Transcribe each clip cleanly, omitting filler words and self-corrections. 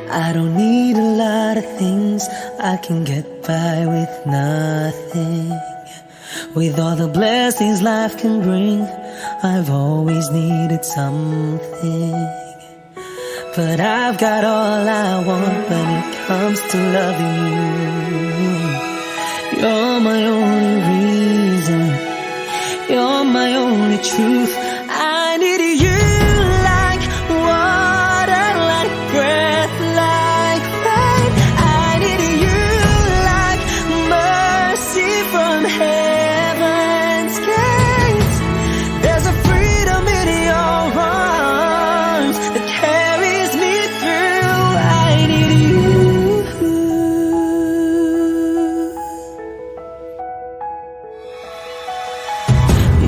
I don't need a lot of things, I can get by with nothing. With all the blessings life can bring, I've always needed something. But I've got all I want when it comes to loving you. You're my only reason, you're my only truth. I need you like water, like breath, like rain. I need you like mercy from heaven's gates. There's a freedom in your arms that carries me through. I need you.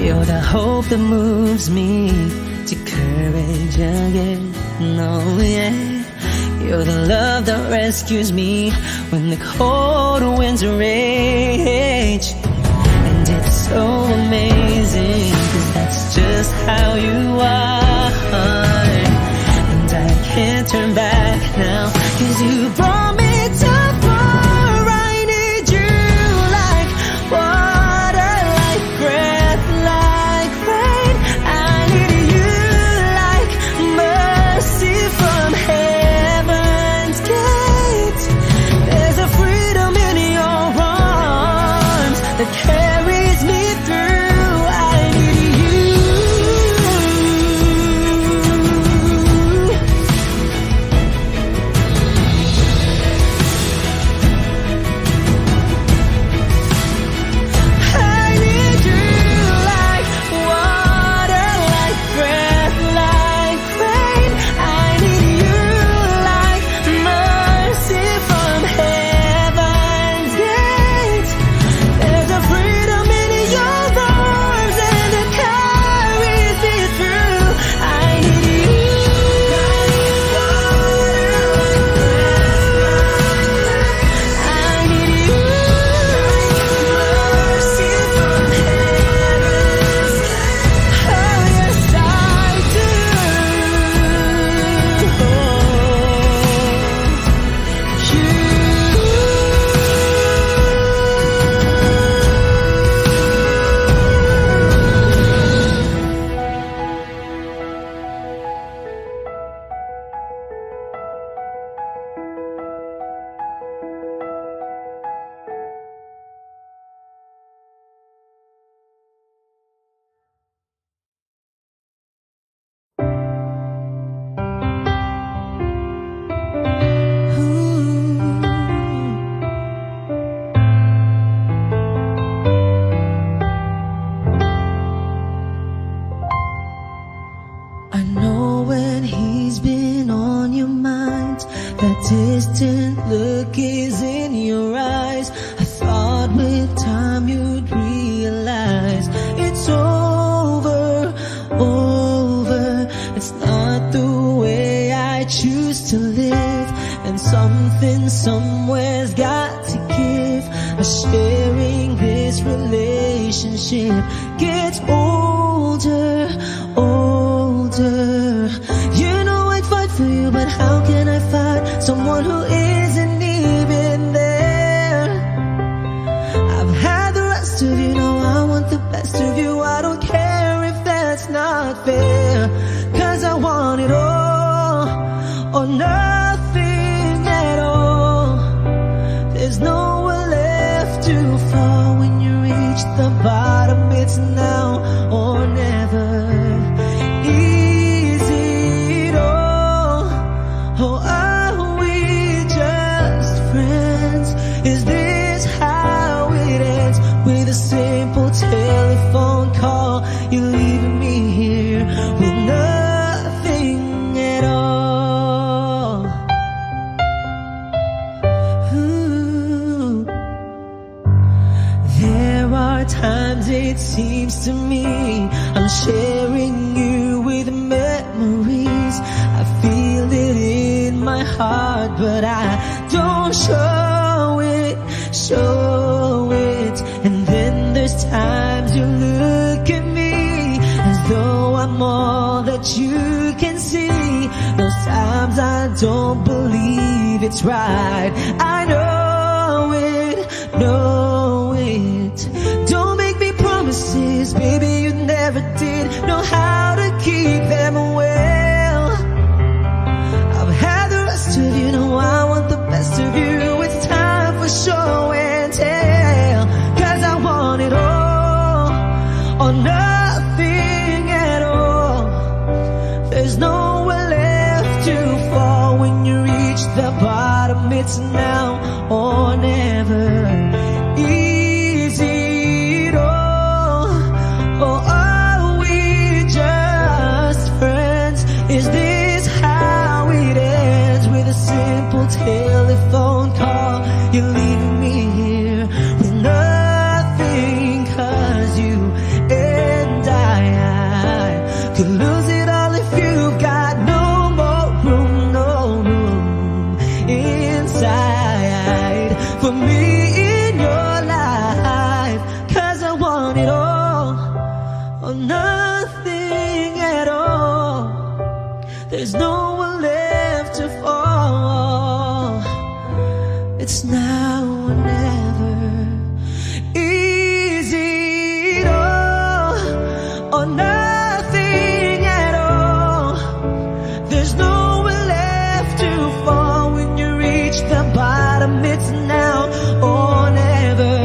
You're the hope that moves me to courage again. Oh yeah. You're the love that rescues me when the cold winds rage. And it's so amazing, 'cause that's just how you are. And I can't turn back now, 'cause you brought me too far. I need you like water, like breath, like rain. I need you like mercy from heaven's gates. There's a freedom in your arms that carries me through. I need you. I need you like water, like breath, like rain. I need you like mercy from heaven's gates. There's a freedom in your arms and it carries me through. I need you. I need you. Mercy from heaven's gates. Oh yes, I do. I know when he's been on your mind, that distant look is in your eyes. I thought with time you'd realize it's over, over. It's not the way I choose to live, and something somewhere's got to give. Sharing this relationship gets older, older. You know I'd fight for you, but how can I fight someone who isn't even there? I've had the rest of you, now I want the best of you. I don't care if that's not fair, 'cause I want it all or nothing at all. There's nowhere left to fall when you reach the bottom. It's now or never. Is it all, or are we just friends? Is this how it ends? With a simple telephone call, you're leaving me here with nothing at all. Ooh. There are times it seems to me I'm sharing you with memories. I feel it in my heart, but I don't won't show it, show it. And then there's times you look at me as though I'm all that you can see. Those times I don't believe it's right. I know it. Don't make me promises, baby, you never did know how to keep them well. I've had the rest of you, know I want the best of you. It's time for show and tell, 'cause I want it all or nothing at all. There's nowhere left to fall when you reach the bottom. It's now or never. Easy at all, or are we just friends? Is this how it ends? With a simple telephone call, you're leaving me here with nothing, 'cause you and I could lose it all if you've got no more room, no room inside for me in your life. 'Cause I want it all or nothing at all. There's no one left to fall. It's now or never. Easy at all or nothing at all. There's nowhere left to fall when you reach the bottom. It's now or never.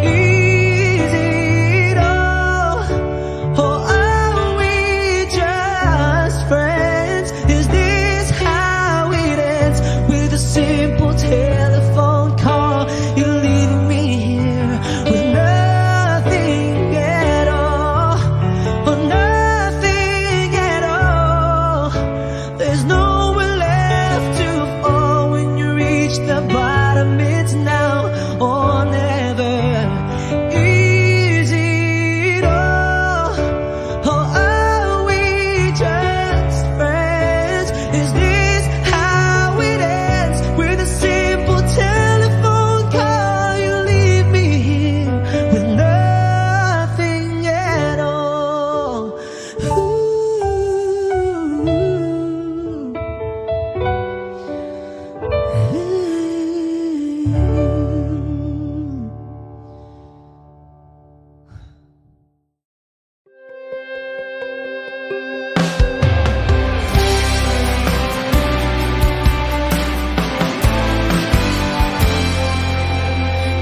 Easy at all, or are we just friends? Is this how it ends? With a simple telephone call, you're leaving me here with nothing at all, or nothing at all. There's nowhere left to fall when you reach the bottom. It's now or never. Easy at all, or are we just friends? Is this how it ends? With a simple telephone call, you leave me here with nothing at all.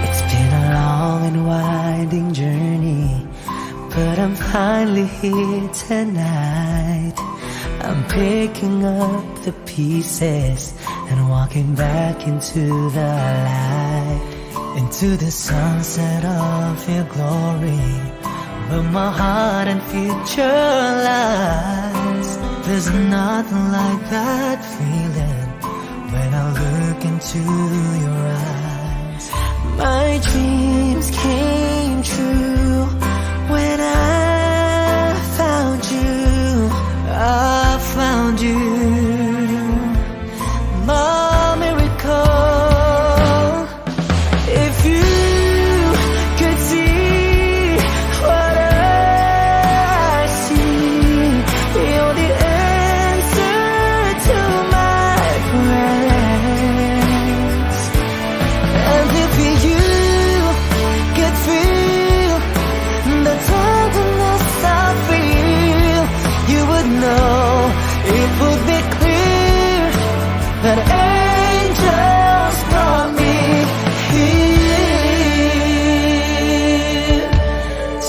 It's been a long and winding journey, but I'm finally here tonight. I'm picking up the pieces and walking back into the light, into the sunset of your glory, where my heart and future lies. There's nothing like that feeling when I look into your eyes. My dreams came true when I found you. I found you, my miracle. If you could see what I see, you're the answer to my prayers. And if you could feel the tenderness I feel, you would know, it would be clear that angels brought me here.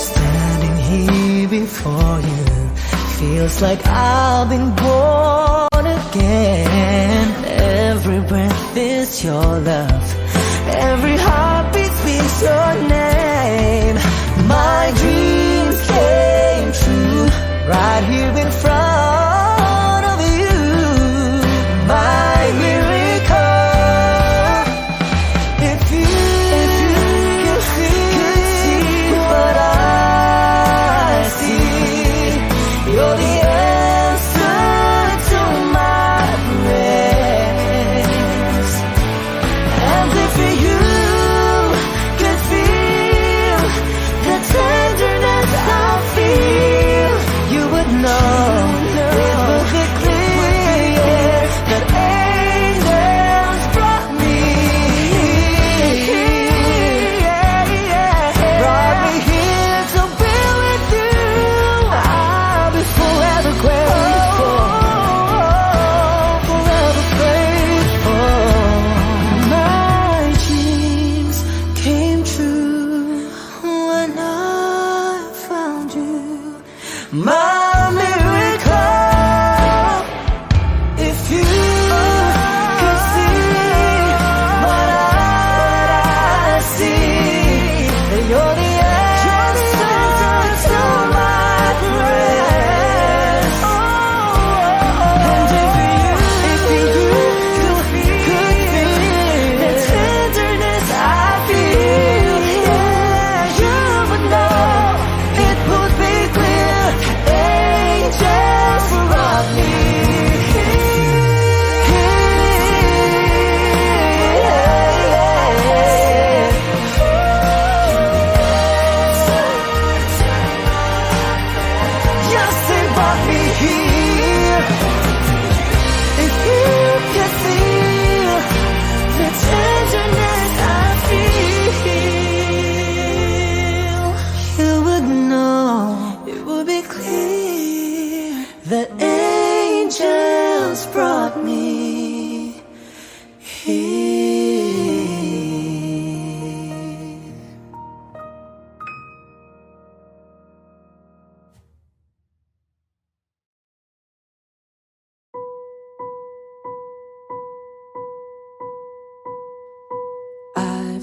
Standing here before you feels like I've been born again. Every breath is your love, every heartbeat speaks your name. My dreams came true right here in front of you, my miracle. If you could see what I see, you're the answer to my prayers.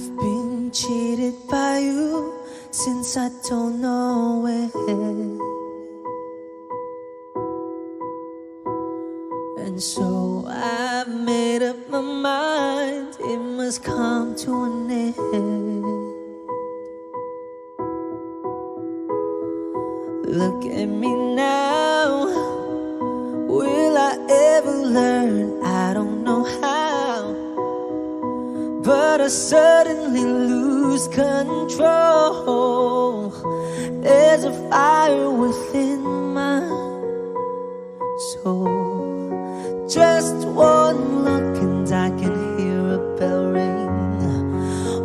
I've been cheated by you since I don't know when. And so I've made up my mind, it must come to an end. Look at me now, will I ever learn? I don't know how, but I suddenly lose control. There's a fire within my soul. Just one look and I can hear a bell ring.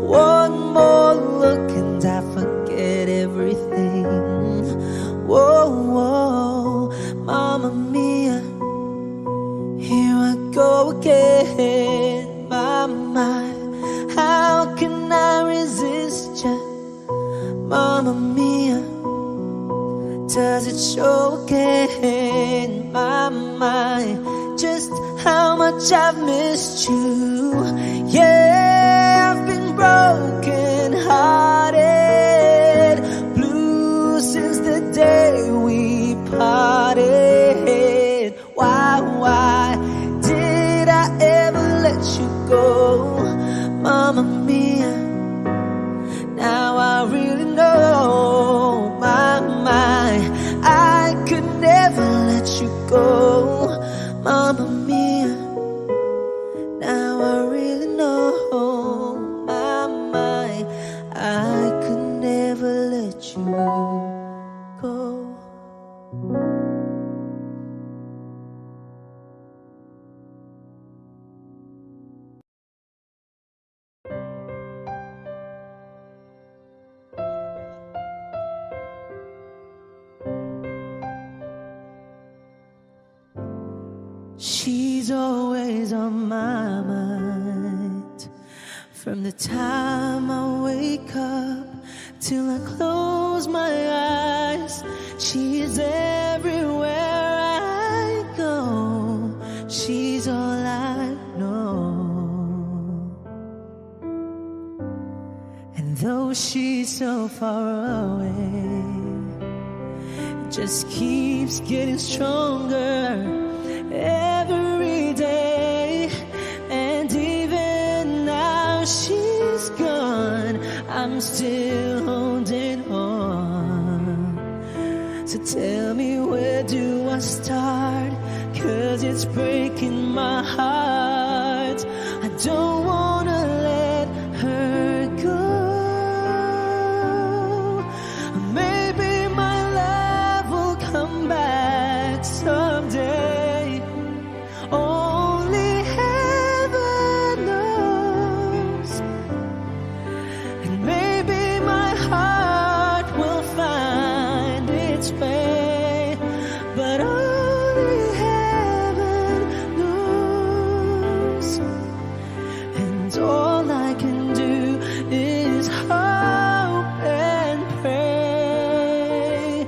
One more look and I forget everything. Whoa, whoa, Mamma Mia, here I go again. My, how can I resist ya? Mamma Mia, does it show again? My, just how much I've missed you. Yeah, I've been broken hearted, blue since the day we parted. Why did I ever let you go? Mamma Mia, now I really know. My, I could never let you go. Mamma Mia, now I really know. My, I could never let you go. She's always on my mind, from the time I wake up till I close my eyes. She's everywhere I go. She's all I know. And though she's so far away, it just keeps getting stronger every day. And even now she's gone, I'm still holding on. So tell me, where do I start? 'Cause it's breaking my heart. I don't wanna let her go. Maybe my love will come back someday. Only heaven knows. And maybe my heart will find its way, but only heaven knows. And all I can do is hope and pray,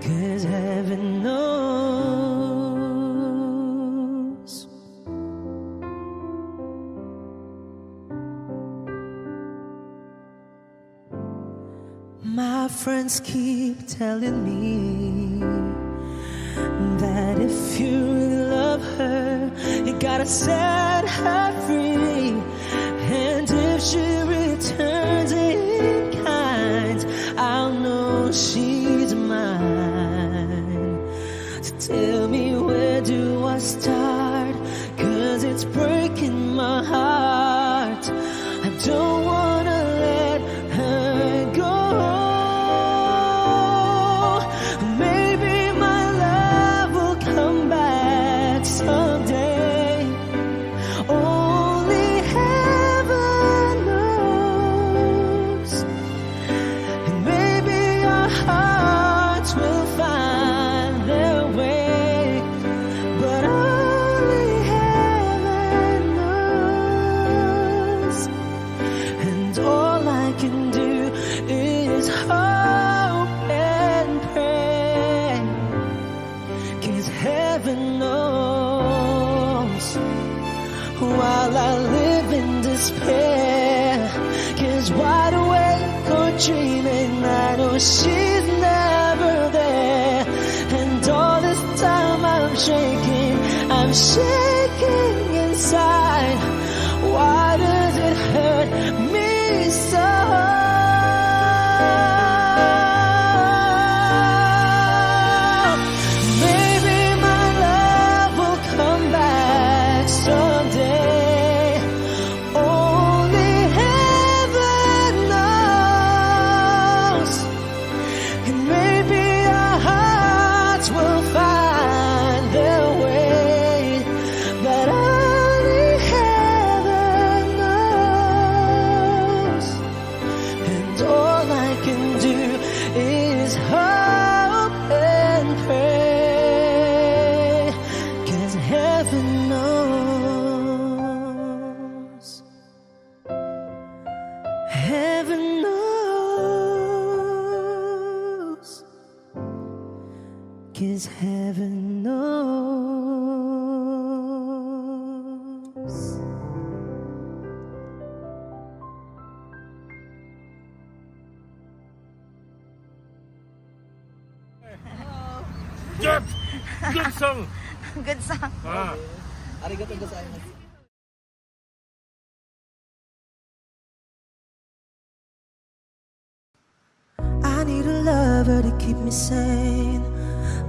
'cause heaven knows. My friends keep telling me that if you really love her, you gotta set her free. And if she returns in kind, I'll know she's mine. So tell me, where do I start? 'Cause it's breaking my heart. I don't wanna let her go. Maybe my love will come back someday. Only heaven knows. And maybe our hearts will find their way, but only heaven knows. And all I can do is hope and pray, 'cause heaven knows. While I live in despair, is wide awake or dreaming. I know she's never there. And all this time I'm shaking inside. Why does it hurt me so? Maybe my love will come back someday. Only heaven knows. And maybe our hearts will find their way. But only heaven knows. And all I can do is hope and pray, 'cause heaven knows. Heaven knows. 'Cause heaven knows. Good! Good song! Good song. Ah. Arigato gozaimasu. I need a lover to keep me sane.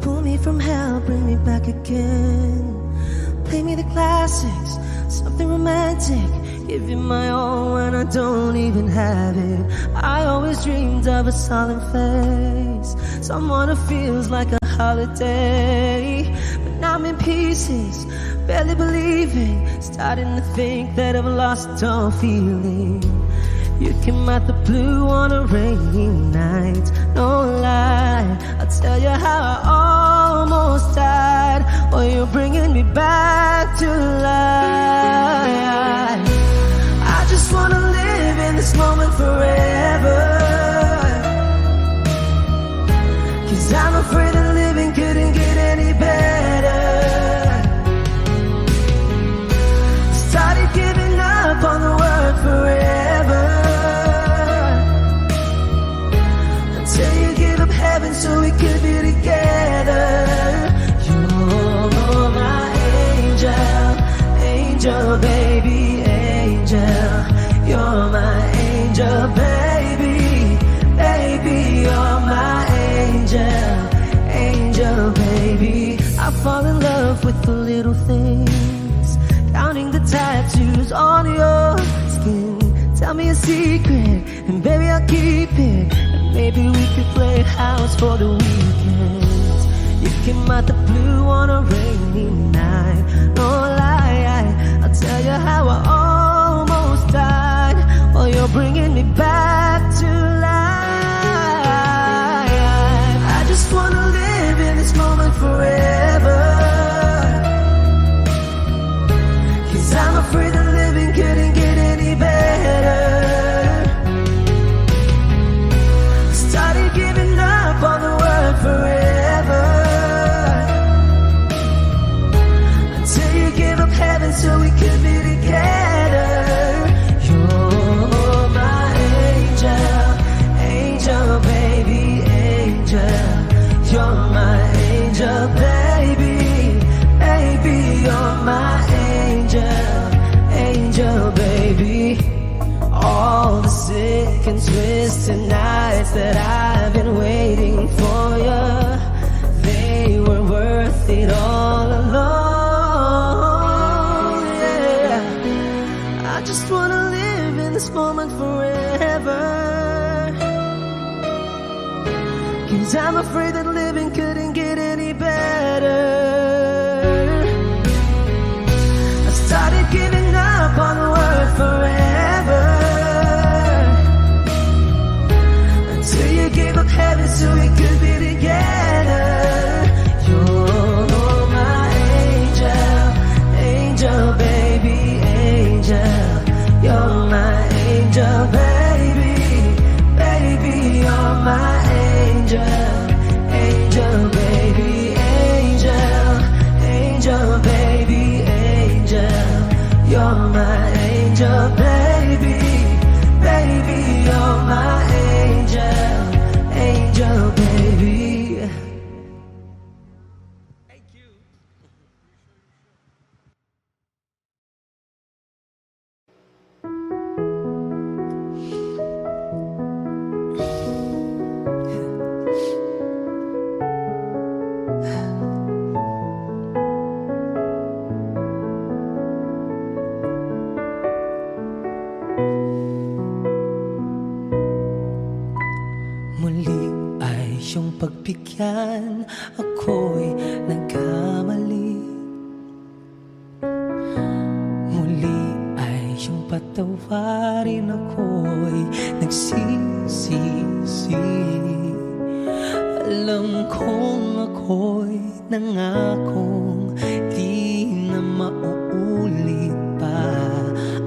Pull me from hell, bring me back again. Play me the classics, something romantic. Give you my all when I don't even have it. I always dreamed of a solemn face, someone who feels like a holiday. But now I'm in pieces, barely believing, starting to think that I've lost all feeling. You came out the blue on a rainy night, no lie. I'll tell you how I almost died, while you're bringing me back to life. I just wanna live in this moment forever, 'cause I'm afraid that living couldn't get any better. Started giving up on the word forever, until you give up heaven so we could be together. You're my angel, angel baby, angel. You're my angel baby, baby. You're my angel, angel baby. I fall in love with the little things, counting the tattoos on your skin. Tell me a secret, and baby I'll keep it. And maybe we could play house for the weekend. You came out the blue on a rainy night, no lie. I'll tell you how I almost died, while you're bringing me back to life. I just wanna live in this moment forever, 'cause I'm afraid that living couldn't get any better. Started giving up on the word forever, until you give up heaven so we could be together. You're my angel, angel baby, angel. You're my angel baby, baby. You're my angel, angel baby. All the sick and twisted nights that I've been waiting for you, they were worth it all alone. Yeah, I just wanna live in this moment forever, 'cause I'm afraid that living couldn't get any better. I started giving up on the word forever, until you gave up heaven so we could be together. You're my angel, angel baby, angel. You're my angel baby, baby. You're my angel, angel baby, angel, angel baby, angel. You're my angel baby, baby. pagbigyan, ako'y nagkamali. Muli ay iyong patawarin, ako'y nagsisisi. Alam kong ako'y nangakong di na mauulit pa.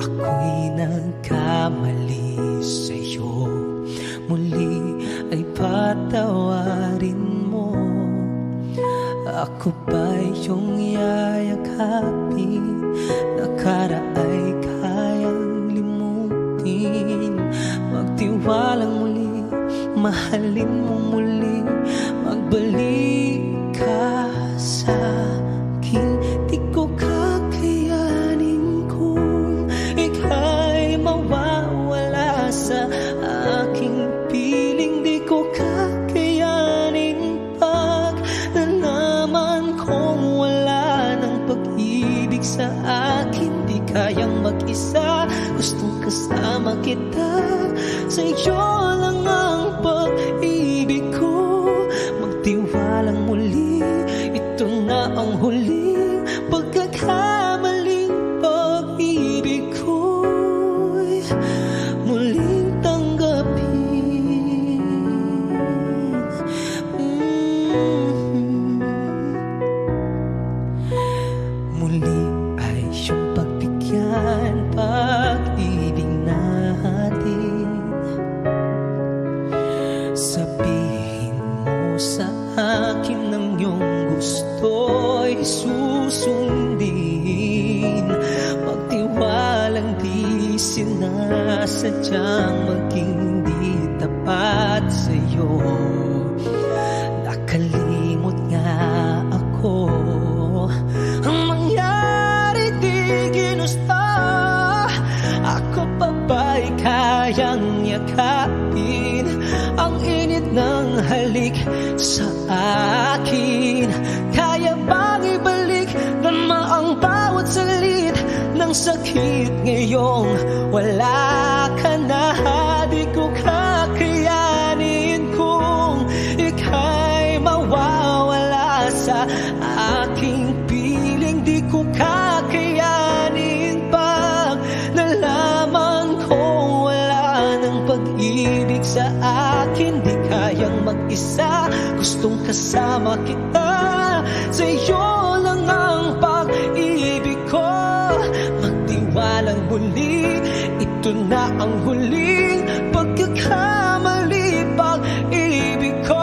Ako'y nagkamali sa'yo, muli ay patawarin mo. Ako ba'y iyong yayakapin? Nakaraay kayang limutin. Magtiwalang muli, mahalin mo muli. Magbalik ka sa akin. Di ko kakayanin kung ika'y mawawala sa aking piling. Di ko kakayanin pag nalaman kong wala ng pag-ibig sa akin. Di kayang mag-isa, gustong kasama kita. Sa'yo lang ang pag-ibig ko. Magtiwalang muli, ito na ang huling pagkakamaling pag-ibig ko'y muling tanggapin. Muli ay iyong pagbigyan, pag-ibig natin. Sabihin mo sa akin ang iyong gusto'y susundin. Magtiwalang di sinasadyang maging di tapat sa'yo. Nakalimot nga ako, ang mangyari di ginusto. Ako pa ba'y kayang yakapin ang init ng halik sa akin? Kaya bang ibalik na ang bawat salit ng sakit ngayong wala ka na? Di ko kakayanin kung ika'y mawawala sa aking piling. Di ko kakayanin pag nalaman kong wala ng pag-ibig sa akin. Di kayang mag-isa, gustong kasama kita. Sa'yo lang ang pag-ibig ko. Magtiwalang muli, ito na ang huling pagkakamali. Pag-ibig ko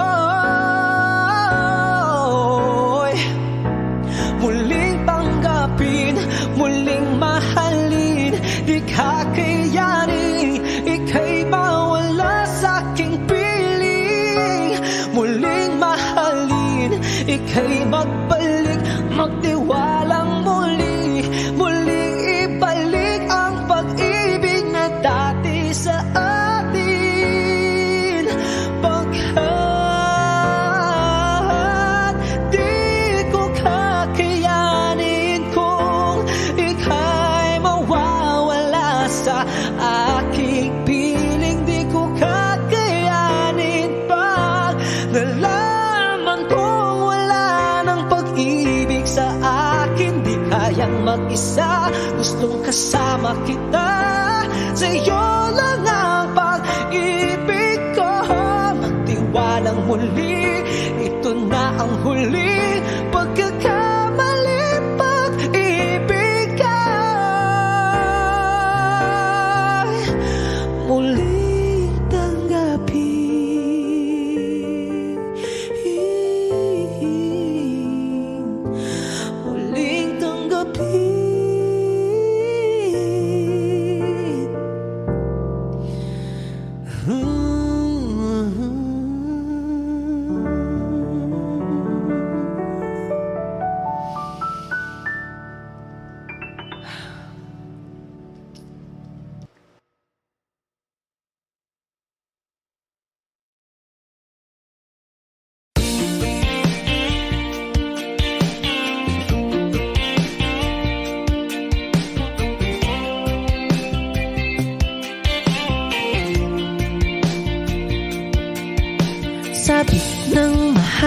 muling tanggapin, muling mahalin. Di kakayanin ika'y mawala sa aking piling. Muling mahalin, ika'y magbalik. Magtiwalang muli, muling ibalik ang pag-ibig na dati sa atin. Pagkat di ko kakayanin kung ika'y mawawala sa aking piling. Di ko kakayanin pag nalaman kong wala ng pag-ibig sa akin. Di kayang mag-isa, gustong kasama kita. Sa'yo lang ang pag-ibig ko. Magtiwalang muli, ito na ang huling pagkakamali. Pag-ibig ka muling tanggapin. Muling tanggapin.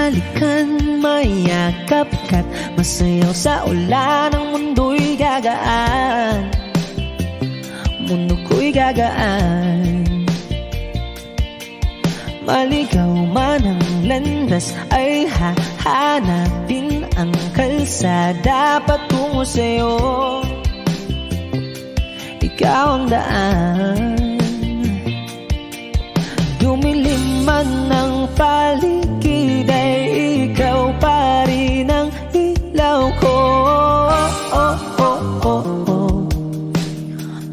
halikan, mayakap ka't masayaw sa ulan. Ang mundo'y gagaan, mundo ko'y gagaan. Maligaw man ang landas ay hahanapin ang kalsada patungo sa'yo. Ikaw ang daan. Dumilim man ng paligid ay ikaw pa rin ang ilaw ko. Oh, oh, oh, oh, oh.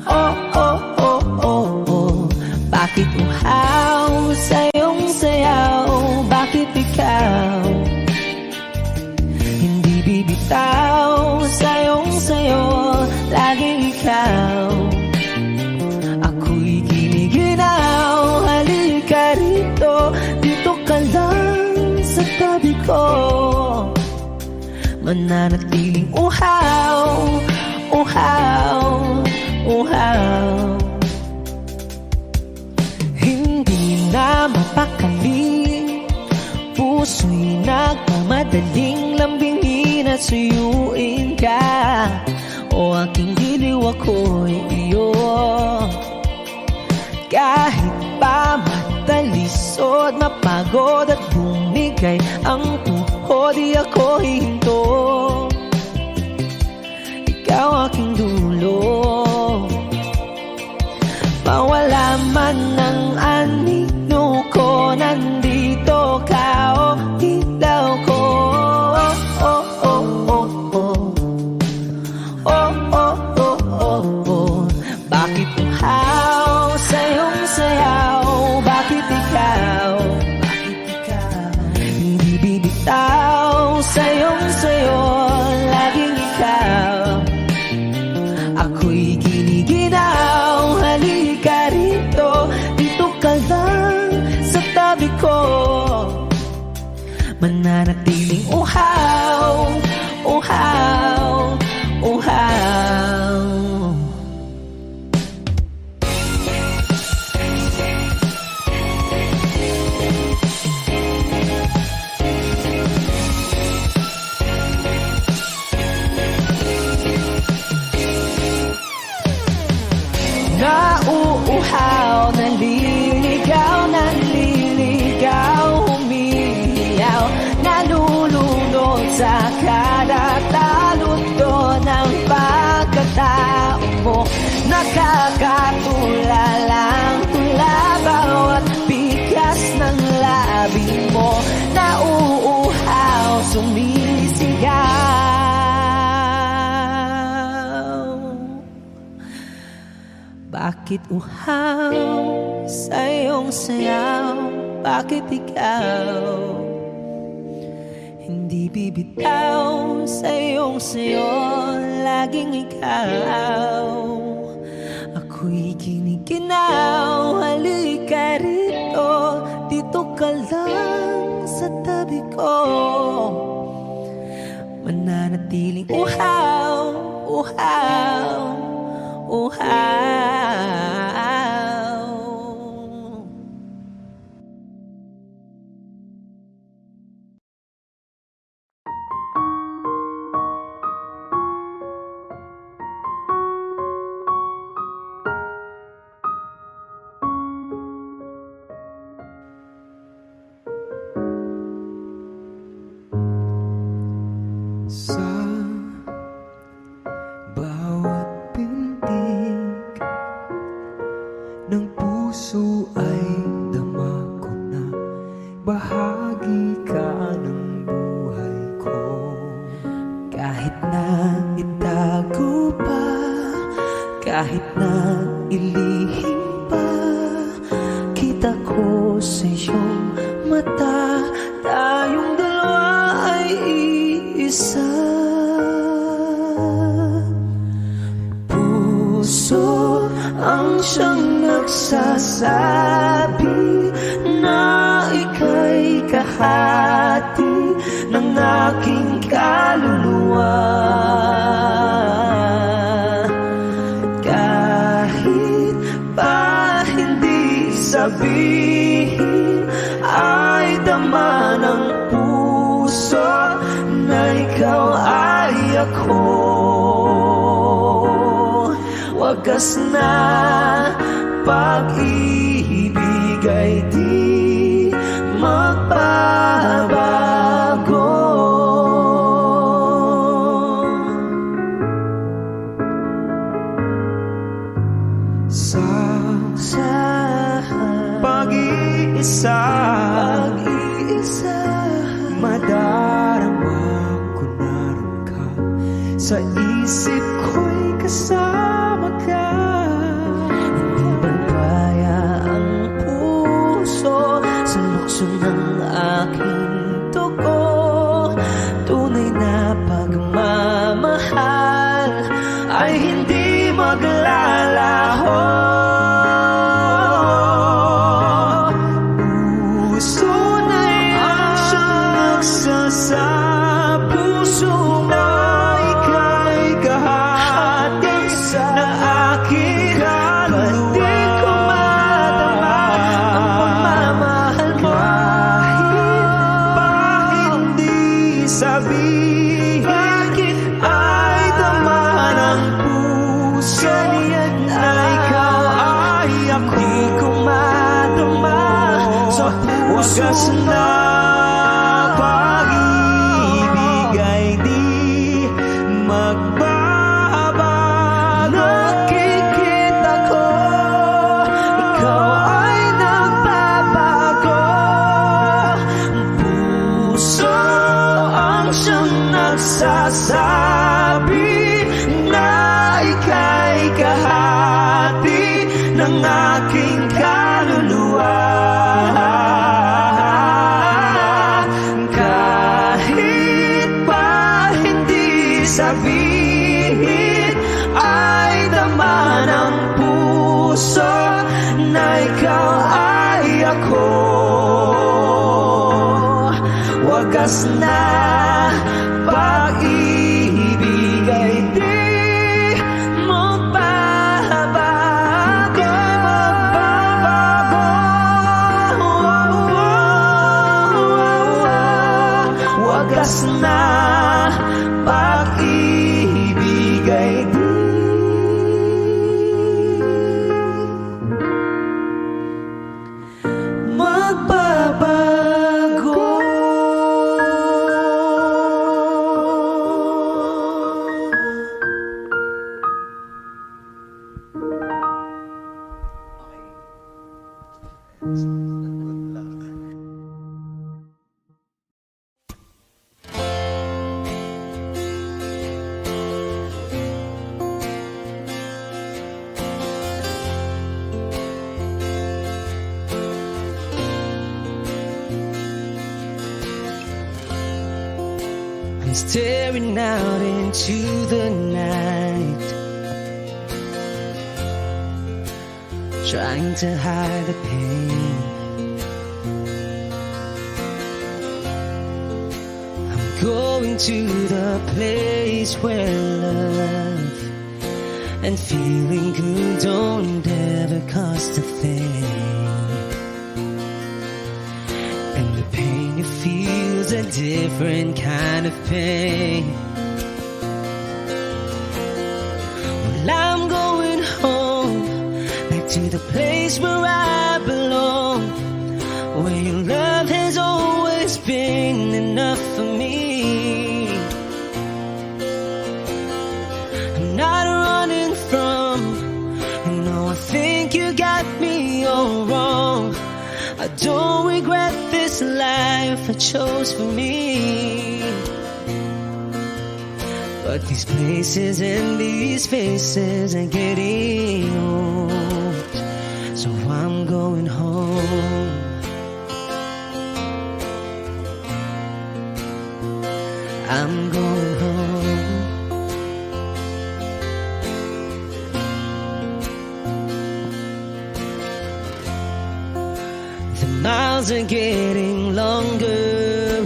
Oh, oh, oh, oh, oh. Bakit uhaw sa iyong sayaw? Bakit ikaw hindi bibitaw sa iyong sayo? Laging ikaw, ako'y giniginaw. Halika rito, dito ka lang sa tabi ko. Mananatiling uhaw, uhaw, uhaw. Hindi na mapakali, puso'y nagmamadaling lambingin at suyuin ka. O aking diliw, ako'y iyo. Kahit pa matalisod, mapagod at bumigay ang tuhod, di ako hihinto. Ikaw aking dulo. Mawala man ng anino ko, nandito ka, o ilaw ko. Oh, oh, oh, oh, oh. Oh, oh, oh, oh, oh. Bakit uhaw sa iyong sayaw? Bakit ikaw hindi bibitaw sa iyong sayo? Laging ikaw, ako'y giniginaw. Halika rito, dito ka lang sa tabi ko. Mananatiling uhaw, uhaw, uhaw. Nauuhaw, naliligaw, naliligaw, umiiyaw, nalulunod sa kada taludto ng pagkatao mo. Nakakatulalang tula bawat bigas ng labi mo. Nauuhaw, sumisigaw. Bakit uhaw sa iyong sayaw? Bakit ikaw hindi bibitaw sa iyong sayo? Laging ikaw, ako'y giniginaw. Halika rito, dito ka lang sa tabi ko. Mananatiling uhaw, uhaw, uhaw. Sa bawat pintig ng puso ay dama ko na bahagi ka ng buhay ko. Kahit na itago pa, kahit na ilihim pa, kita ko sa iyong mata, tayong dalawa ay iisa. Puso ang siyang nagsasabi na ika'y kahati ng aking kaluluwa. Kahit pa hindi sabihin, ay dama ng puso ako. Wagas na pag-ibig ay di magbabago. Sa pag-iisa, madarama ko na rin ka. Sa isip ko'y kasama ka. Hindi bagaya ang puso sa lukso ng aking dugo. Tunay na pagmamahal ay hindi maglalaho. Puso na'y ang siyang nagsasabi na ika'y kahati ng aking kaluluwa. Di ko madama ang pagmamahal mo. Kahit pa hindi sabihin, ay dama ng puso na ikaw ay ako. Di ko madama sa puso Wagas na pag-ibig ay di magbabago. Nakikita ko, ikaw ay nagbabago. Ang puso ang siyang nagsasabi na ika'y kahati ng aking kaluluwa. Kahit pa hindi sabihin, ay dama ng puso na ikaw ay ako. Wagas na pag-ibig ay di magbabago. Wagas na pag-ibig ay di magbabago. I'm staring out into the night, trying to hide the pain. I'm going to the place where love and feeling good don't ever cost a thing. And the pain you feel's a different kind of pain. Well, I'm going home, back to the place where I belong, where your love has always been enough for me. I'm not running from, you know, I think you got me all wrong. I don't regret this life I chose for me. But these places and these faces are getting old, so I'm going home. I'm going home. The miles are getting longer,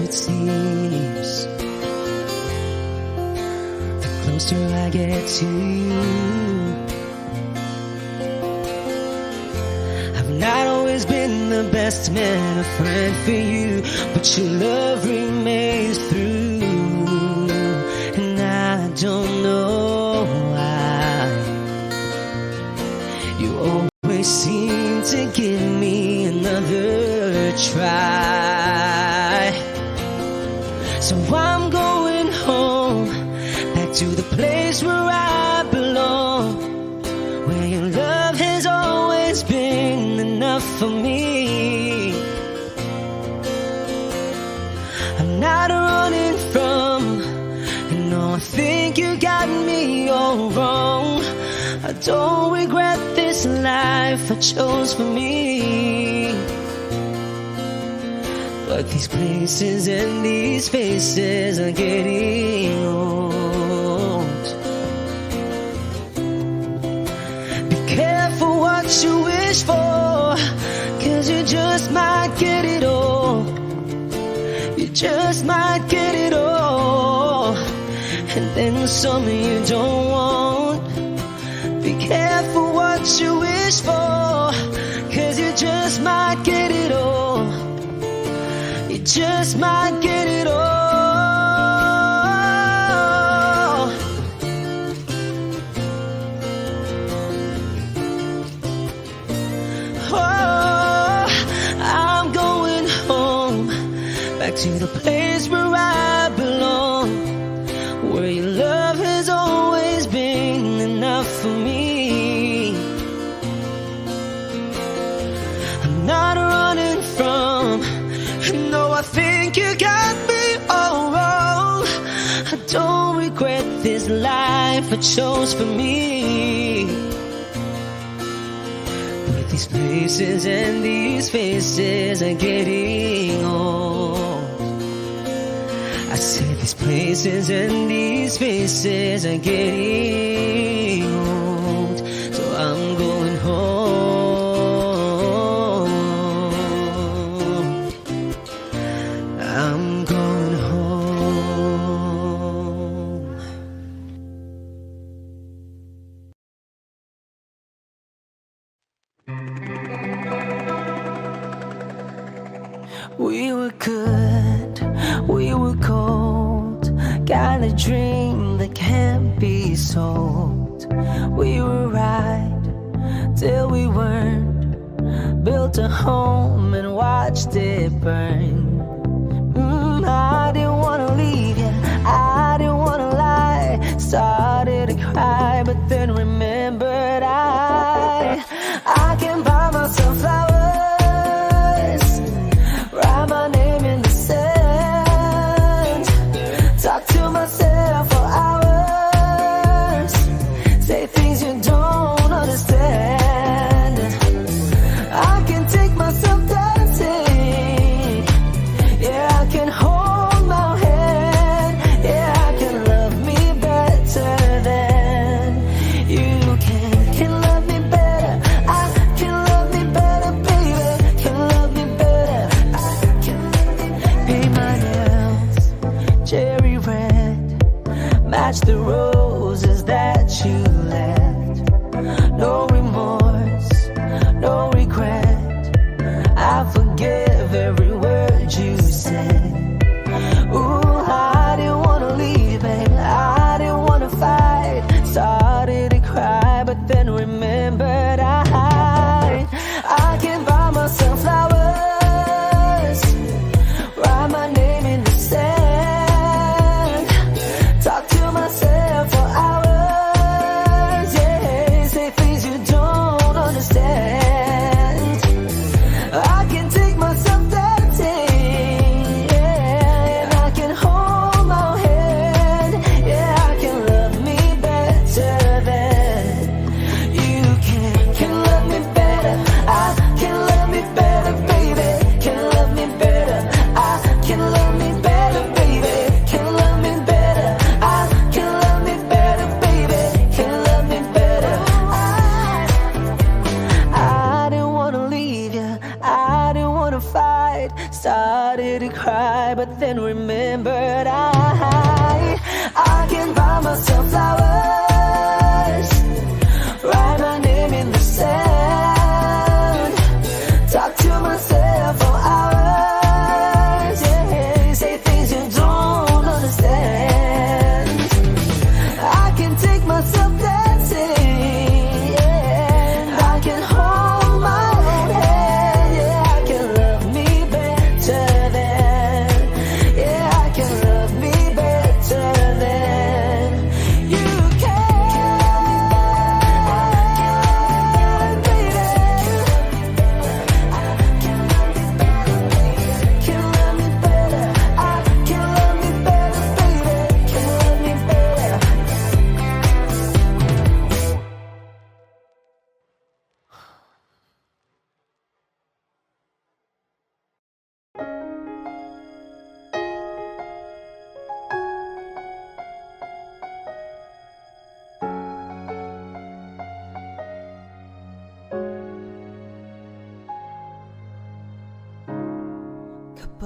it seems, the closer I get to you. I've not always been the best man, a friend for you, but your love remains through. And I don't know why you always seem to give me another try. So I'm going home, back to the place where I belong, where your love has always been enough for me. I'm not running from, and no, I think you got me all wrong. I don't regret this life I chose for me, but these places and these faces are getting old. Be careful what you wish for, 'cause you just might get it all. You just might get it all, and then some you don't want. Be careful what you wish for, 'cause you just might get it all. You just might get it all. Oh, I'm going home, back to the place where I belong, where your love has always been enough for me. I'm not running from, no, I think you got me all wrong. I don't regret this life I chose for me, but these places and these faces are getting old. I said these places and these faces are getting old, so I'm going home. I'm going home. We were good, we were cold, got a dream that can't be sold. We were right till we weren't, built a home and watched it burn. I didn't wanna leave you, I didn't wanna lie. Started to cry, but then remembered I can buy myself flowers, write my name in the sand, talk to myself for hours, say things you don't understand. I can take myself dancing, yeah, I can hold my hand, yeah, I can love me better than you can love me better, I can love me better, baby, can love me better, I can love me better. Paint my nails cherry red, match the roses that you left. No remorse, no regret, I forgive every word you said. Ooh, I didn't wanna leave, baby, I didn't wanna fight. Started to cry, but then remembered I can buy myself flowers, write my name in the sand, talk to myself for hours, yeah, say things you don't understand. I can take myself dancing, yeah, and I can hold my hand, yeah, I can love me better than you can love me better, I can love me better, baby, can love me better, I can love me better, baby, can love me better, I can love me better, baby, can love me better. I didn't wanna leave you, I didn't wanna fight. Started to cry, but then remembered I can buy myself flowers, write my name in the sand, talk to myself for hours, yeah, say things you don't understand.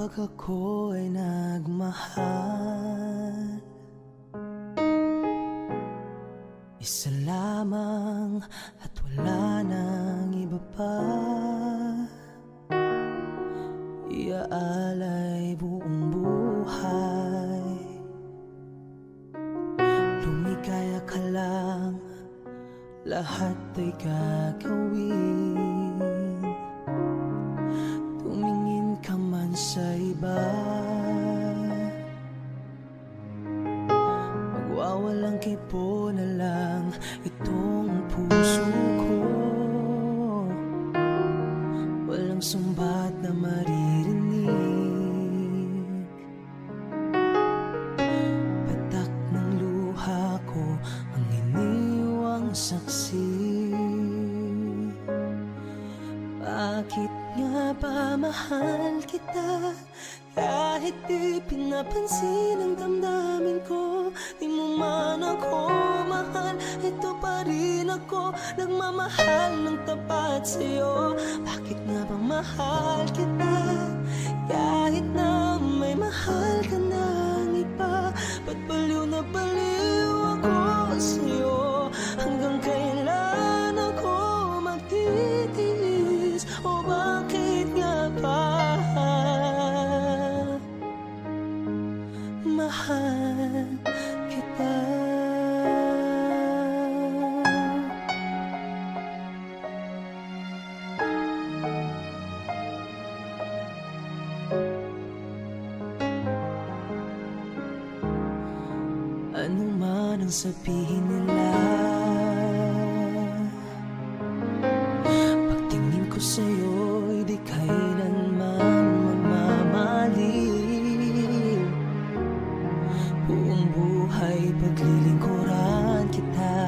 kapag ako ay nagmahal, isa lamang at wala nang iba pa. Iaalay buong buhay, lumikaya ka lang, lahat ay gagawin. Tumingin ka man sa iba, magwawalang kipo na lang itong puso ko. Walang sumbat na maririnig, patak ng luha ko ang iniwang saksi. Bakit nga ba mahal kita? Kahit di pinapansin ang damdamin ko, di mo man ako mahal, ito pa rin ako, nagmamahal ng tapat sa'yo. Bakit nga ba mahal kita? Kahit na may mahal ka ng iba, ba't baliw na baliw ako sa'yo? Hanggang kailan ako magtitiis? O bakit nga ba mahal kita? Ano man ang sabihin nila, pagtingin ko sa'yo'y di kailanman mamamaliw. Buong buhay paglilingkuran kita,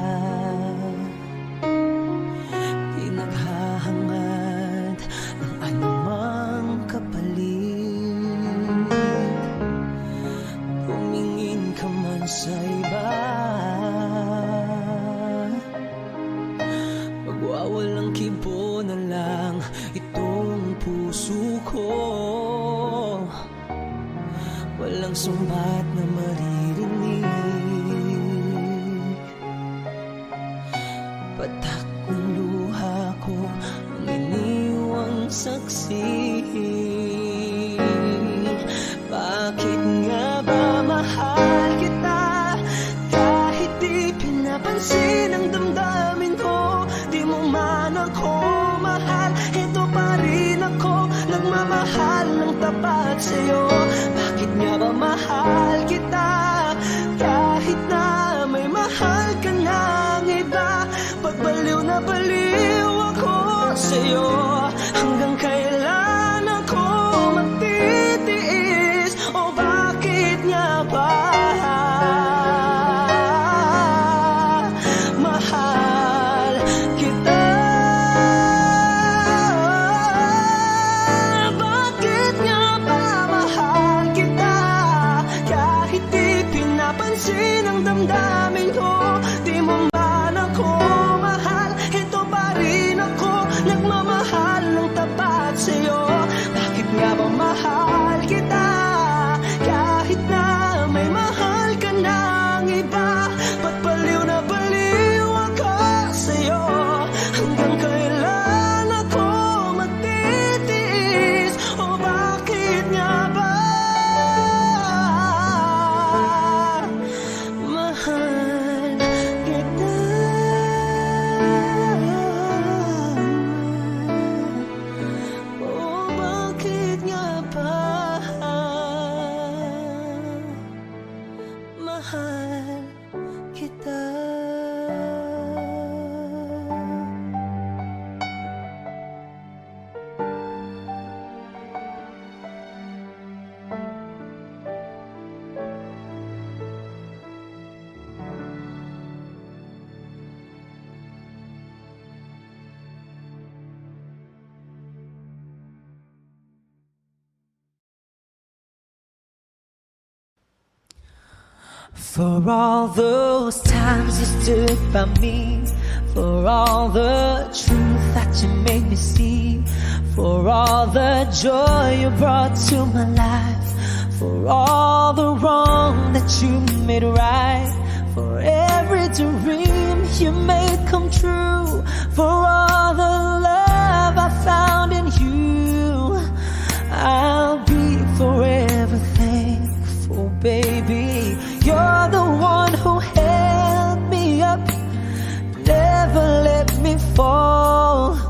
di naghahangad ng anumang kapalit. Tumingin ka man sa iba, magwawalang kibo na lang itong puso ko. Walang sumbat na maririnig, patak ng luha ko ang iniwang saksi. Bakit nga ba mahal kita? Kahit di pinapansin ang damdamin ko, di mo man ako mahal, ito pa rin ako, nagmamahal ng tapat sa'yo. Bakit nga ba mahal kita? Kahit na may mahal ka ng iba, ba't baliw na baliw ako sa'yo? Hanggang kailan ako magtitiis? O bakit nga ba mahal kita? Bakit nga ba mahal kita? Kahit di pinapansin ang damdamin ko, di mo man ako mahal, ito pa rin ako, nagmamahal ng tapat sa'yo. Bakit nga ba mahal kita? Kahit na may mahal ka ng iba, ba't baliw na baliw ako sa'yo? Hanggang kailan ako magtitiis? O bakit nga ba mahal kita? O bakit nga ba mahal kita? For all those times you stood by me, for all the truth that you made me see, for all the joy you brought to my life, for all the wrong that you made right, for every dream you made come true, for all the love I found in you. I'll be forever thankful, baby. You're the one who held me up, never let me fall.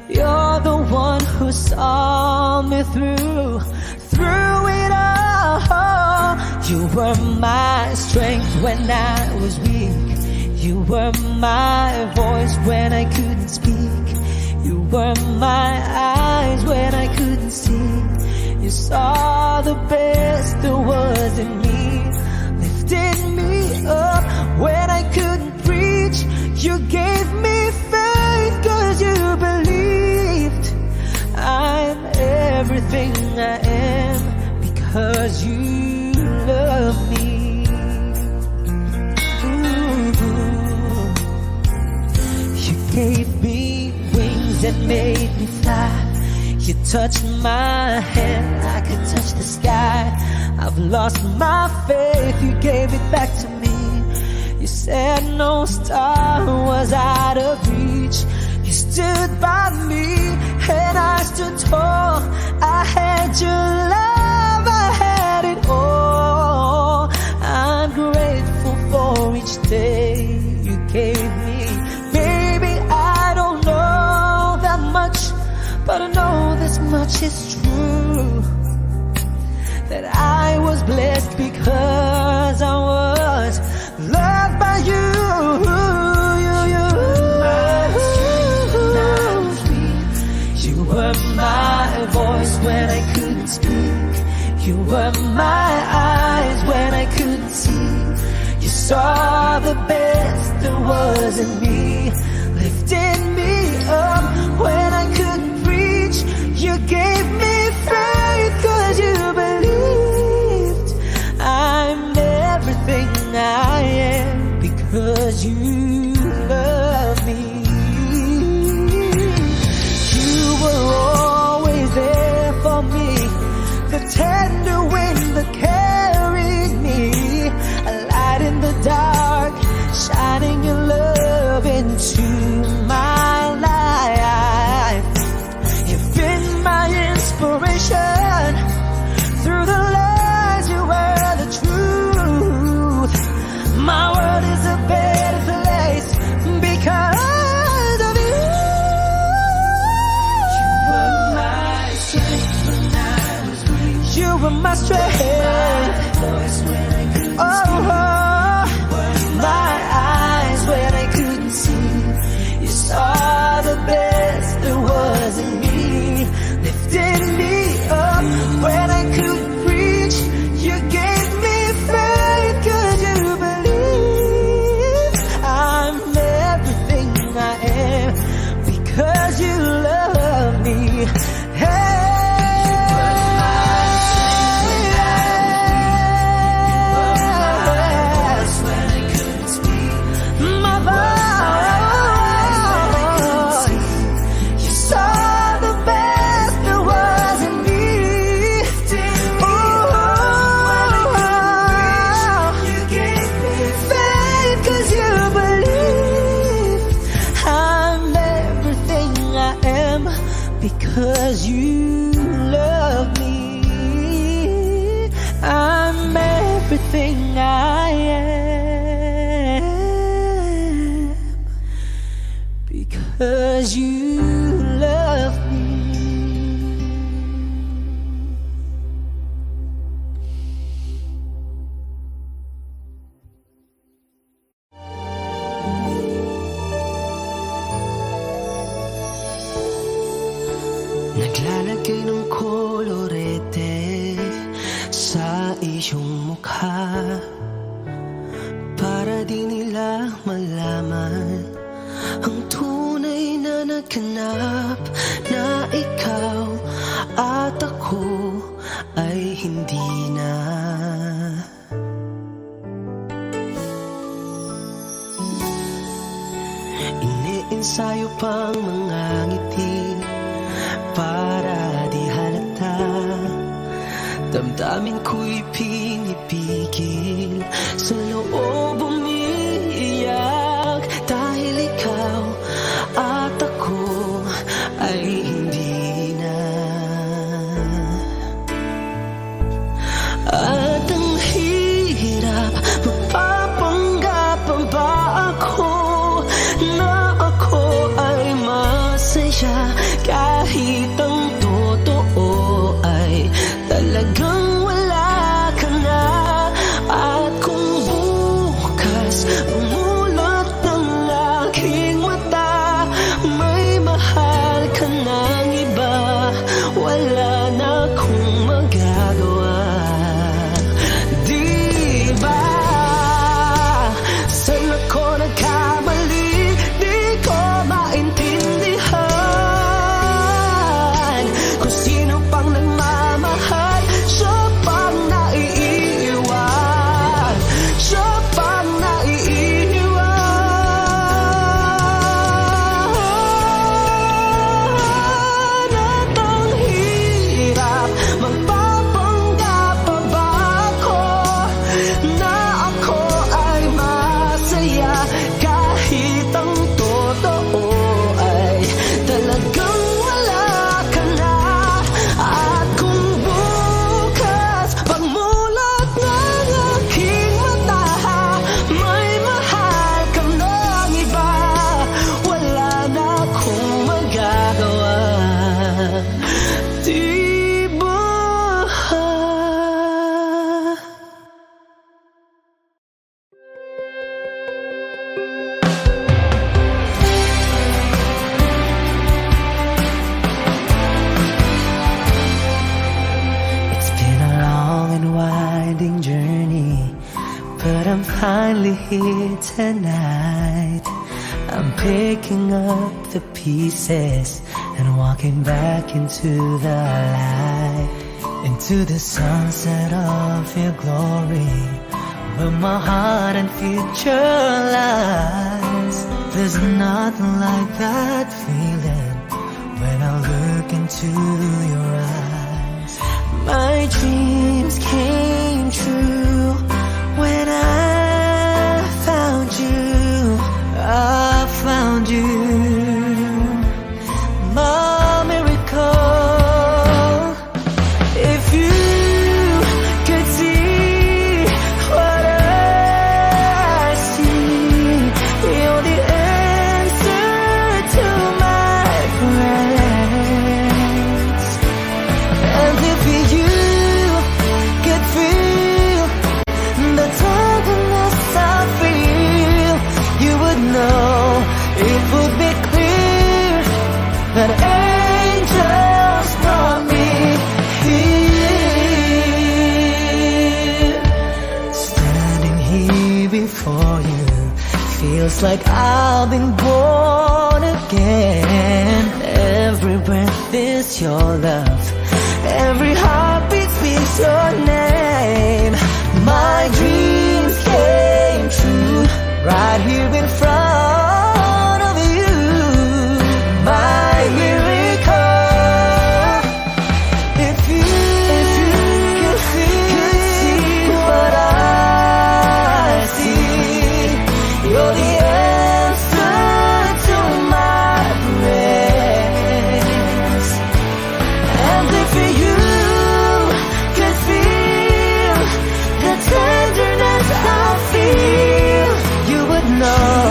You're the one who saw me through it all. You were my strength when I was weak. You were my voice when I couldn't speak. You were my eyes when I couldn't see. You saw the best there was in me, lifted me up when I couldn't reach. You gave me faith 'cause you believed. I'm everything I am because you love me. Ooh. You gave me wings that made me fly. You touched my hand, I could touch the sky. I've lost my faith, you gave it back to me. You said no star was out of reach. You stood by me and I stood tall. I had your love, I had it all. I'm grateful for each day you gave me. Baby, I don't know that much, but I know this much is true, that I was blessed because I was loved by you. You were my voice when I couldn't speak. You were my eyes when I couldn't see. You saw the best there was in me, lifted me up when I couldn't reach. You gave me faith 'cause you believed. I'm everything I am because you love me. You were always there for me, the tender wind that carried me, a light in the dark, shining your love into my life. You've been my inspiration. Through the lies, you were the truth. My world is a better place because of you. You were my strength when I was weak. You were my strength. My eyes when I couldn't see. You saw the best there was in me, lifted me up when I couldn't reach. You gave me faith 'cause you believe. I'm everything I am because you love me. Hey. Because you love me, I'm everything I am. Because you love me. Naglalagay ng kolorete sa iyong mukha para di nila malaman ang tunay na naganap, na ikaw at ako ay hindi na. Iniensayo pang mga ngiti damdamin ko'y pinipigil, sa loob umiiyak, dahil ikaw at ako ay hindi na. At ang hirap, magpapanggap pa ba ako na ako ay masaya, kahit ang totoo ay talagang wala ka na. At kung bukas umulot ng aking mata, may mahal ka ng iba, wala na akong magagawa. Di ba? Saan ako nagkamali? Di ko maintindihan kung sino pang nagmamahal, siya pang naiiwan, siya pang naiiwan. At ang hirap, magpapanggap pa ba ako na ako ay masaya, kahit ang totoo ay talagang wala ka na. At kung bukas pagmulat ng aking mata, may mahal ka ng iba, wala na akong magagawa. Di ba? It's been a long and winding journey, but I'm finally here tonight. I'm picking up the pieces and walking back into the light, into the sunset of your glory, where my heart and future lies. There's nothing like that feeling when I look into your eyes. My dreams came true when I found you. I found you, my miracle. If you could see what I see, you're the answer to my prayers. And if you could feel the tenderness I feel, you would know, it would be clear that angels brought me here. Standing here before you feels like I've been born again. Every breath is your love, every heartbeat speaks your name. My dreams came true right here in front of you, my miracle. If you could see what I see, you're the answer to my prayers. And if you could feel the tenderness I feel, you would know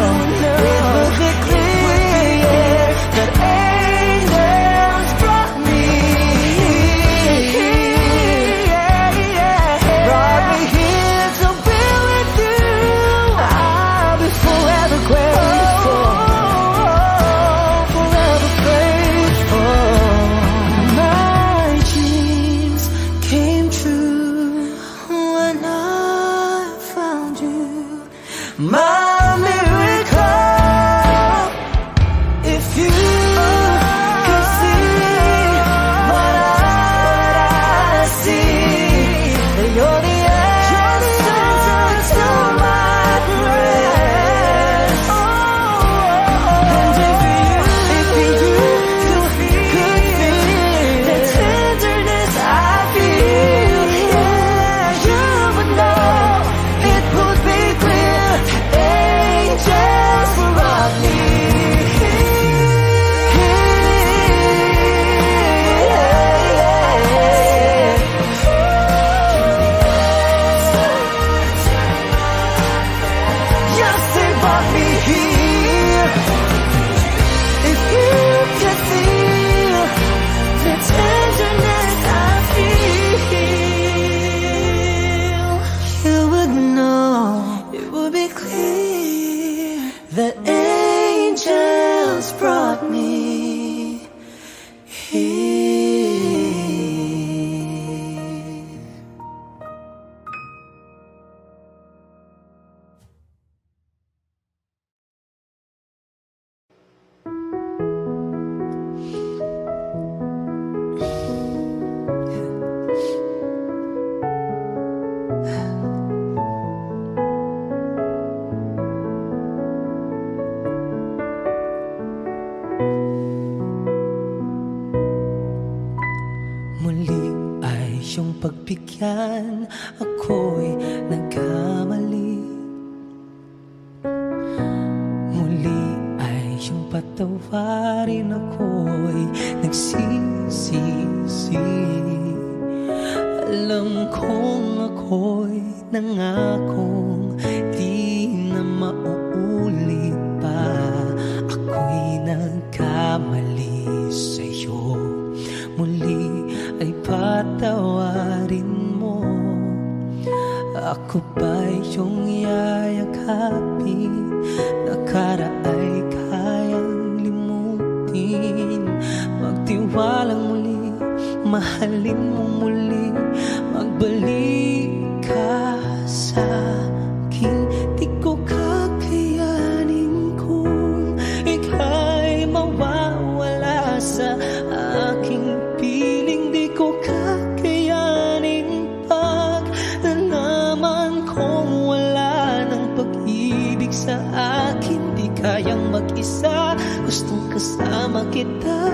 Muli ay iyong pagbigyan, ako'y nagkamali. Muli ay iyong patawarin, ako'y nagsisisi. Alam kong ako'y nangakong di na mauulit pa. Ako'y nagkamali sa'yo. Muli ay patawarin mo. Ako ba'y iyong yayakapin? Nakaraay kayang limutin. Magtiwalang muli, mahalin mo muli. Magbalik ka sa akin. Di ko kakayanin kung ika'y mawawala sa aking piling. Di ko kakayanin pag nalaman kong wala ng pag-ibig sa akin. Di kayang mag-isa, gustong kasama kita.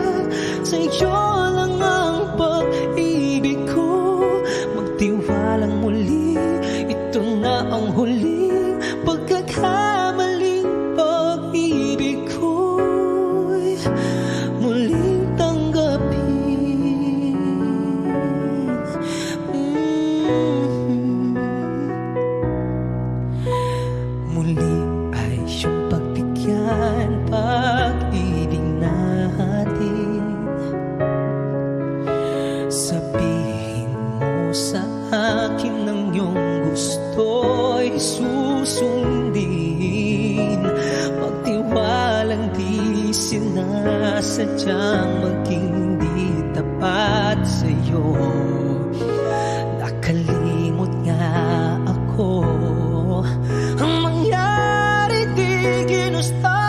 Sa'yo lang ang pag-ibig ko. Magtiwalang muli, ito na ang huling pagkakamaling pag-ibig ko'y muling tanggapin. Muli ay iyong pagbigyan, pag-ibig natin. Sabihin mo sa akin ang iyong gusto'y susundin. Magtiwalang di sinasadyang maging di tapat sa'yo. Nakalimot nga ako, ang mangyari di ginusta.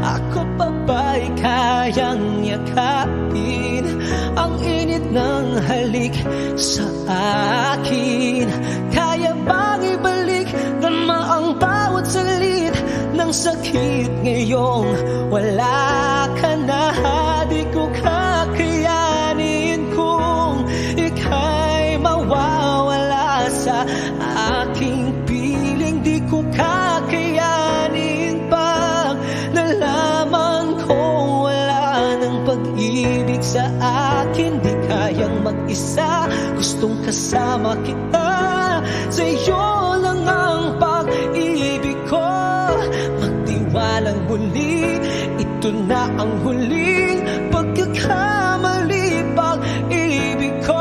Ako pa ba'y kayang yakapin ang init ng halik sa akin? Kaya bang ibalik dama ang bawat salit ng sakit ngayong wala ka na? Di ko kakayanin kung ika'y mawawala sa aking piling. Di ko kakayanin pag nalaman kong wala ng pag-ibig sa akin. Di kayang mag-isa, gustong kasama kita. Sa'yo lang ang pag-ibig ko. Magtiwalang muli, ito na ang huling pagkakamali. Pag-ibig ko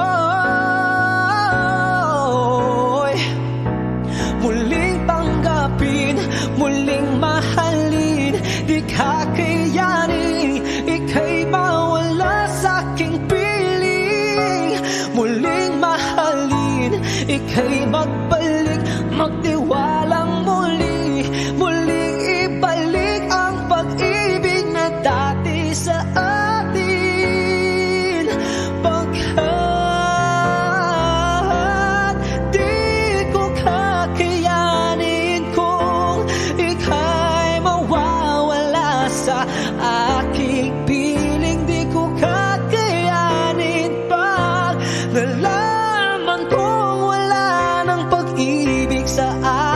muling tanggapin, muling mahalin. Di kakayanin, ika'y mawala sa aking piling. Muling mahalin, ika'y magbalik. Magtiwalang muli, muling ibalik ang pag-ibig na dati sa atin. Pagkat di ko kakayanin kung ika'y mawawala sa aking piling. Di ko kakayanin pag nalaman kong wala ng pag-ibig sa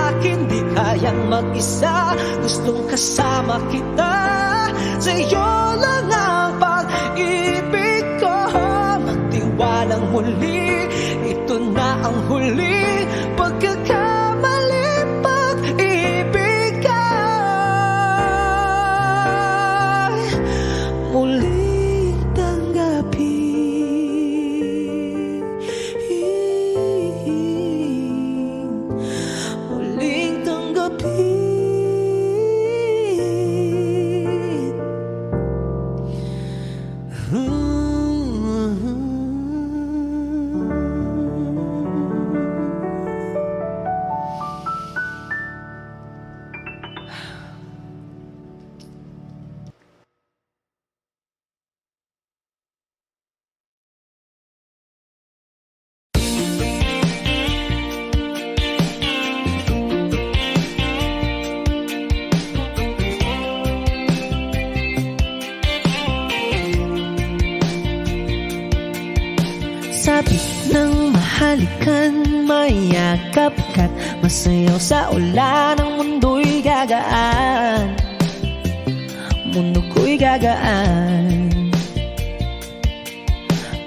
akin. Di kayang mag-isa, gustong kasama kita. Sa'yo lang ang pag-ibig ko. Magtiwalang muli, ito na ang huli pagkakamali. Pag-ibig ay muling tanggapin. Muling tanggapin. Sabi ng mahalikan, mayakap ka't masayaw sa ulan. Ang mundo'y gagaan, mundo ko'y gagaan.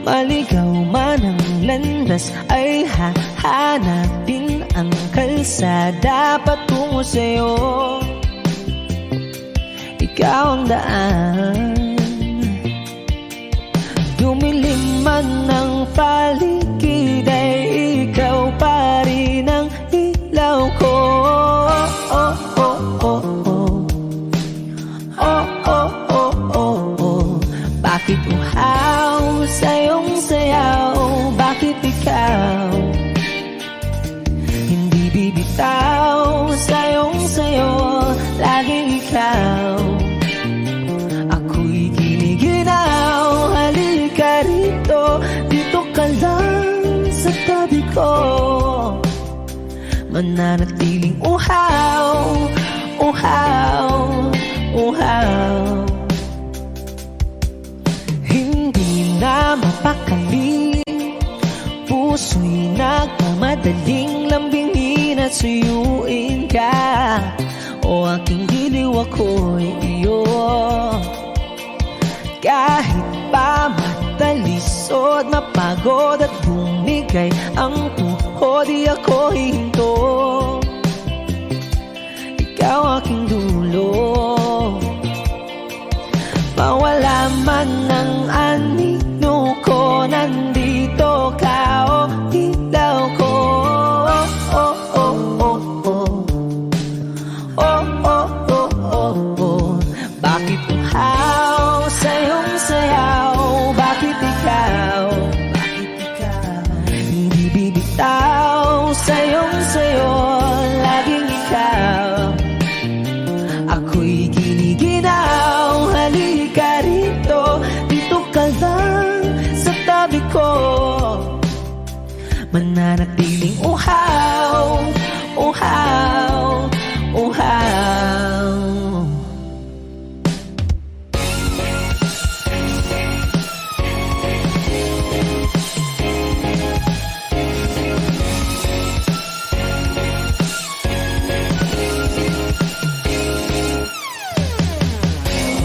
Maligaw man ang landas ay hahanapin ang kalsada patungo sa'yo. Ikaw ang daan. Dumilim man ng paligid ay ikaw pa rin ang ilaw ko. Oh, oh, oh, oh. Oh, oh, oh, oh, oh. Bakit uhaw sa iyong sayaw? Bakit ikaw hindi bibitaw sa iyong sayo? Laging ikaw ako'y giniginaw. Halika rito, dito ka lang sa tabi ko. Mananatiling uhaw, uhaw, uhaw. Hindi na mapakali, puso'y nagmamadaling lambingin at suyuin ka. O aking giliw, ako'y iyo. Kahit pa matalisod, mapagod at bumigay ang tuhod, di ako hihinto. Ikaw aking dulo. Mawala man ng anino ko, nandito ka, o ilaw ko. Oh, oh, oh, oh, oh. Oh, oh, oh, oh, oh. Bakit uhaw sa iyong sayaw? Bakit ikaw hindi bibitaw sa iyong sayo? Laging ikaw ako'y giniginaw. Halika rito, dito ka lang sa tabi ko. Mananatiling uhaw, uhaw, uhaw.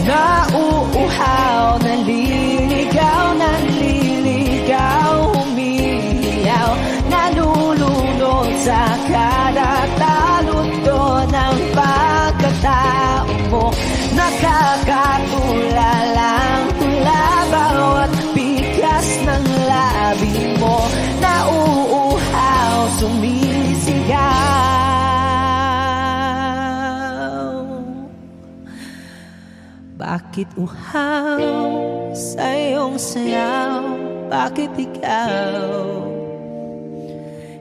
Nauuhaw, naliligaw, naliligaw, humihiyaw, nalulunod sa kada taludtod ng pagkatao mo. Nakakatulalang tula bawat bigkas ng labi mo. Nauuhaw, sumisigaw. Bakit uhaw sa iyong sayaw? Bakit ikaw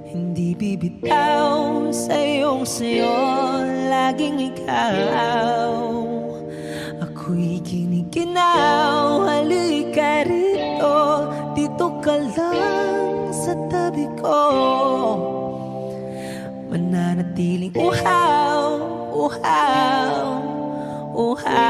hindi bibitaw sa iyong sayo? Laging ikaw ako'y giniginaw. Halika rito, dito ka lang sa tabi ko. Mananatiling uhaw, uhaw, uhaw.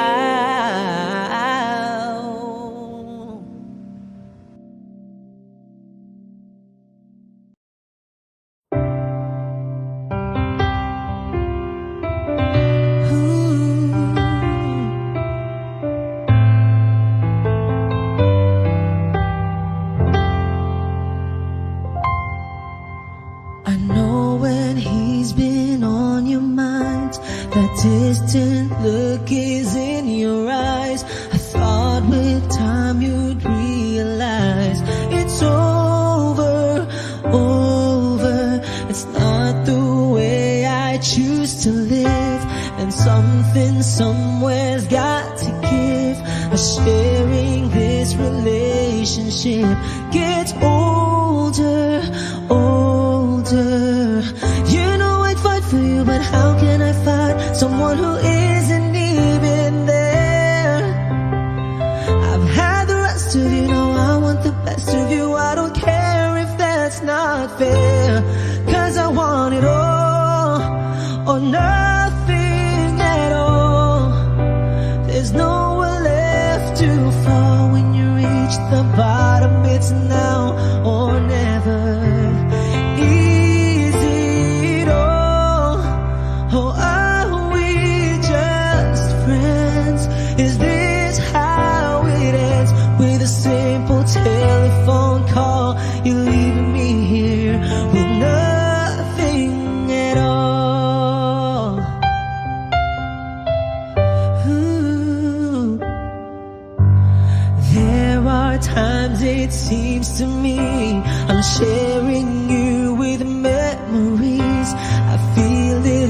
I know when he's been on your mind, that distant look is in your eyes. I thought with time you'd realize it's over, over. It's not the way I choose to live, and something somewhere's got to give. Sharing this relationship relationship gets older, older. You know I'd fight for you, but how can I fight someone who isn't even there? I've had the rest of you, now I want the best of you. I don't care if that's not fair, 'cause I want it all or nothing at all. There's nowhere left to fall when you reach the bottom. It's now or never. Is it all, or are we just friends? Is this how it ends? With a simple telephone call, you're leaving me here with nothing at all. Ooh. There are times it seems to me I'm sharing you with memories. I feel it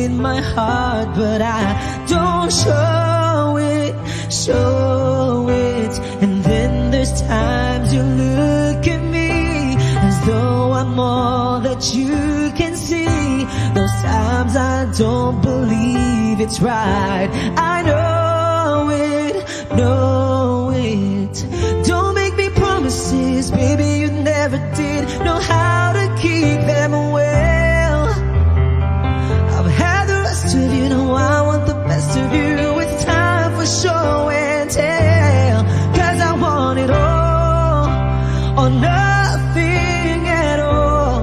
in my heart, but I don't show it, show it. And then there's times you look at me as though I'm all that you can see. Those times I don't believe it's right. I know it, know it. Don't make me promises, baby, you never did know how to keep them well. I've had the rest of you, now I want the best of you. It's time for show and tell, 'cause I want it all or nothing at all.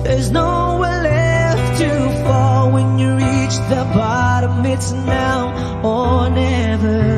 There's nowhere left to fall when you reach the bottom. It's now or never.